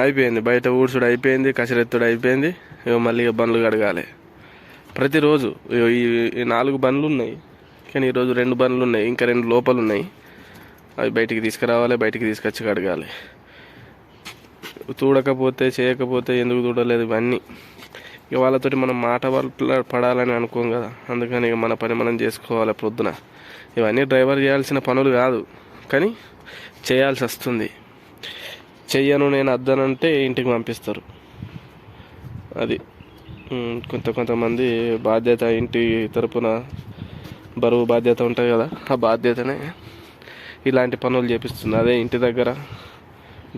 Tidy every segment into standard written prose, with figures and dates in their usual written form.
అయిపోయింది, బయట ఊడ్చుడు అయిపోయింది, కసిరెత్తుడు అయిపోయింది. మళ్ళీ బండ్లు కడగాలి ప్రతిరోజు. ఈ 4 బండ్లు ఉన్నాయి, కానీ ఈరోజు 2 బండ్లు ఉన్నాయి, ఇంకా 2 లోపల ఉన్నాయి. అవి బయటికి తీసుకురావాలి, బయటికి తీసుకొచ్చి కడగాలి. చూడకపోతే చేయకపోతే ఎందుకు చూడలేదు ఇవన్నీ. ఇక వాళ్ళతోటి మనం మాట పడాలని అనుకోం కదా, అందుకని ఇక మన పని మనం చేసుకోవాలి పొద్దున. ఇవన్నీ డ్రైవర్ చేయాల్సిన పనులు కాదు, కానీ చేయాల్సి వస్తుంది. చెయ్యను నేను అద్దనంటే ఇంటికి పంపిస్తారు. అది కొంతమంది బాధ్యత, ఇంటి తరపున బరువు బాధ్యత ఉంటుంది కదా, ఆ బాధ్యతనే ఇలాంటి పనులు చేపిస్తుంది. అదే ఇంటి దగ్గర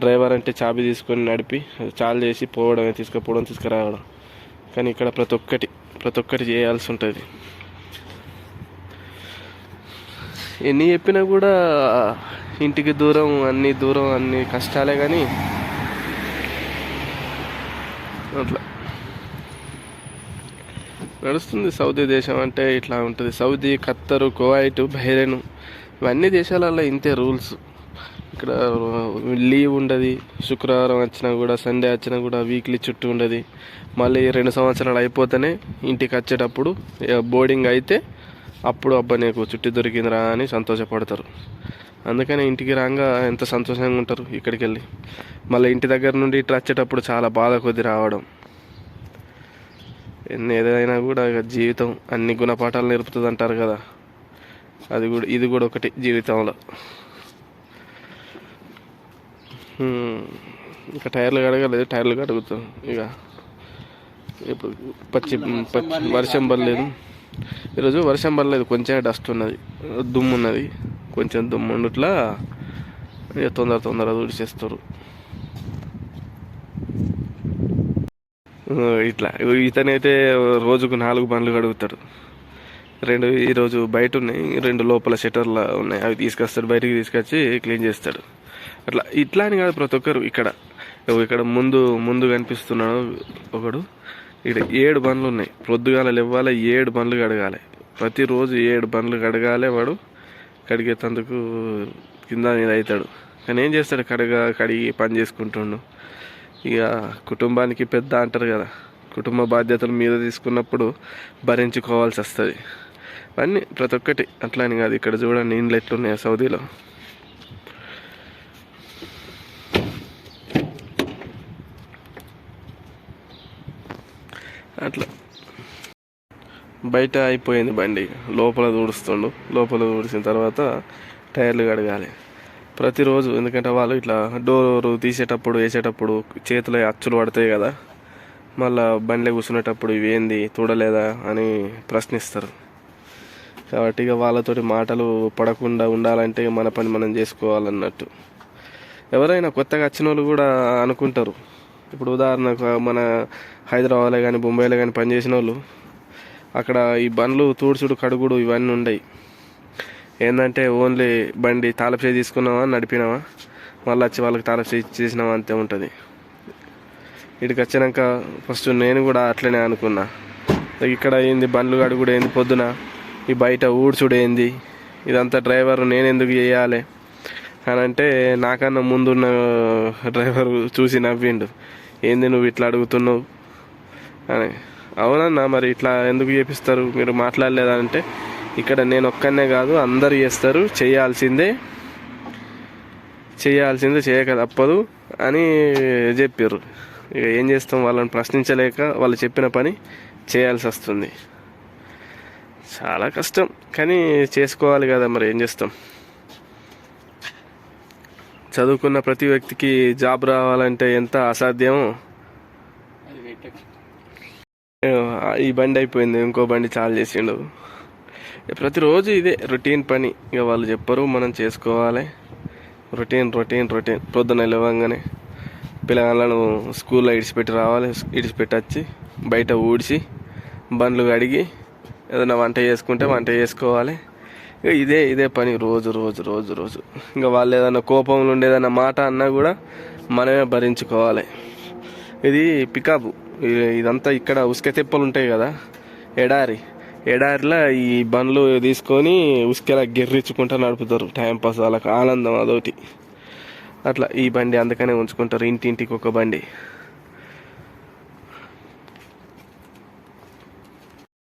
డ్రైవర్ అంటే చాబీ తీసుకొని నడిపి చాలు చేసి పోవడమే, తీసుకుపోవడం తీసుకురావడం. కానీ ఇక్కడ ప్రతి ఒక్కటి చేయాల్సి ఉంటుంది. ఎన్ని చెప్పినా కూడా ఇంటికి దూరం, అన్ని కష్టాలే. కానీ అట్లా నడుస్తుంది. సౌదీ దేశం అంటే ఇట్లా ఉంటుంది. సౌదీ, ఖత్తరు, కువైట్, బహ్రెయిన్ ఇవన్నీ దేశాలలో ఇంతే రూల్స్. ఇక్కడ లీవ్ ఉండదు. శుక్రవారం వచ్చినా కూడా, సండే వచ్చినా కూడా వీక్లీ చుట్టూ ఉండదు. మళ్ళీ 2 సంవత్సరాలు అయిపోతేనే ఇంటికి వచ్చేటప్పుడు బోర్డింగ్ అయితే అప్పుడు అబ్బా నీకు చుట్టి దొరికిందిరా అని సంతోషపడతారు. అందుకని ఇంటికి రాగా ఎంత సంతోషంగా ఉంటారు. ఇక్కడికి వెళ్ళి మళ్ళీ ఇంటి దగ్గర నుండి ఇట్లా వచ్చేటప్పుడు చాలా బాధ కొద్ది రావడం. ఏదైనా కూడా జీవితం అన్ని గుణపాఠాలు నేర్పుతుంది అంటారు కదా, ఇది కూడా ఒకటి జీవితంలో. ఇంకా టైర్లు కడగలేదు, టైర్లు కడుగుతాం. ఇక ఇప్పుడు వర్షం పడలేదు ఈరోజు, వర్షం పడలేదు, కొంచెం డస్ట్ ఉన్నది, దుమ్ము ఉన్నది, కొంచెం దుమ్ము ఉండట్లా ఇక తొందర తుడిచేస్తారు. ఇట్లా ఇతనైతే రోజుకు 4 బండ్లు కడుగుతాడు. 2 ఈరోజు బయట ఉన్నాయి, 2 లోపల షట్టర్లు ఉన్నాయి, అవి తీసుకొస్తాడు, బయటికి తీసుకొచ్చి క్లీన్ చేస్తాడు. ఇట్లా అని కాదు, ప్రతి ఒక్కరు ఇక్కడ ముందు కనిపిస్తున్నాడు ఒకడు. ఇక్కడ 7 బండ్లు ఉన్నాయి. పొద్దుగాల లేవాలి, 7 బండ్లు కడగాలి. ప్రతిరోజు 7 బండ్లు కడగాలి. వాడు కడిగేటందుకు కింద మీద అవుతాడు. కానీ ఏం చేస్తాడు, కడిగి పని చేసుకుంటుండు. ఇక కుటుంబానికి పెద్ద అంటారు కదా, కుటుంబ బాధ్యతలు మీద తీసుకున్నప్పుడు భరించుకోవాల్సి వస్తుంది. అన్నీ ప్రతి ఒక్కటి అట్లా అని కాదు. ఇక్కడ చూడండి ఇండ్లు ఎట్లున్నాయి సౌదీలో. అట్లా బయట అయిపోయింది బండి, లోపల తుడుస్తుండు. లోపల తుడిచిన తర్వాత టైర్లు కడగాలి ప్రతిరోజు. ఎందుకంటే వాళ్ళు ఇట్లా డోరు తీసేటప్పుడు, వేసేటప్పుడు చేతిలో అచ్చులు పడతాయి కదా, మళ్ళీ బండిలో కూర్చునేటప్పుడు ఇవేంది చూడలేదా అని ప్రశ్నిస్తారు. కాబట్టి ఇక వాళ్ళతోటి మాటలు పడకుండా ఉండాలంటే మన పని మనం చేసుకోవాలన్నట్టు. ఎవరైనా కొత్తగా వచ్చిన వాళ్ళు కూడా అనుకుంటారు. ఇప్పుడు ఉదాహరణకు మన హైదరాబాద్లో కానీ, బొంబాయిలో కానీ పనిచేసిన వాళ్ళు అక్కడ ఈ బండ్లు తూడ్చుడు, కడుగుడు ఇవన్నీ ఉండయి. ఏంటంటే ఓన్లీ బండి తాళపు చేయి తీసుకున్నావా, నడిపినావా, మళ్ళీ వచ్చి వాళ్ళకి తాళపు చేయి ఇచ్చేసినావా, అంతే ఉంటుంది. ఇక్కడికి వచ్చినాక ఫస్ట్ నేను కూడా అట్లనే అనుకున్నా. ఇక్కడ ఏంది బండ్లు కడుగుడు ఏంది, పొద్దున ఈ బయట ఊడ్చుడు ఏంది, ఇదంతా డ్రైవర్ నేను ఎందుకు చేయాలి అని అంటే, నాకన్నా ముందున్న డ్రైవర్ చూసి నవ్విండు. ఏంది నువ్వు ఇట్లా అడుగుతున్నావు అని. అవునన్నా, మరి ఇట్లా ఎందుకు చేపిస్తారు, మీరు మాట్లాడలేదా అంటే, ఇక్కడ నేను ఒక్కనే కాదు అందరు చేస్తారు, చేయాల్సిందే చేయక తప్పదు అని చెప్పారు. ఇక ఏం చేస్తాం, వాళ్ళని ప్రశ్నించలేక వాళ్ళు చెప్పిన పని చేయాల్సి వస్తుంది. చాలా కష్టం, కానీ చేసుకోవాలి కదా, మరి ఏం చేస్తాం. చదువుకున్న ప్రతి వ్యక్తికి జాబ్ రావాలంటే ఎంత అసాధ్యమో. ఈ బండి అయిపోయింది, ఇంకో బండి చాలు చేసిండు. ప్రతిరోజు ఇదే రొటీన్ పని. ఇక వాళ్ళు చెప్పరు, మనం చేసుకోవాలి. రొటీన్. పొద్దున్న లేవగానే పిల్లగాళ్ళను స్కూల్లో ఇడిచిపెట్టి రావాలి, ఇడిచిపెట్టి వచ్చి బయట ఊడ్చి బండ్లు కడిగి ఏదైనా వంట చేసుకుంటే వంట చేసుకోవాలి. ఇక ఇదే పని రోజు. ఇంకా వాళ్ళు ఏదైనా కోపంలో ఉండి ఏదైనా మాట అన్నా కూడా మనమే భరించుకోవాలి. ఇది పికప్. ఇదంతా ఇక్కడ ఉసుక తెప్పలు ఉంటాయి కదా, ఎడారిలో ఈ బండ్లు తీసుకొని ఉసుకలా గెర్రించుకుంటూ నడుపుతారు. టైంపాస్, వాళ్ళకి ఆనందం అదొకటి. అట్లా ఈ బండి అందుకనే ఉంచుకుంటారు ఇంటింటికి ఒక బండి.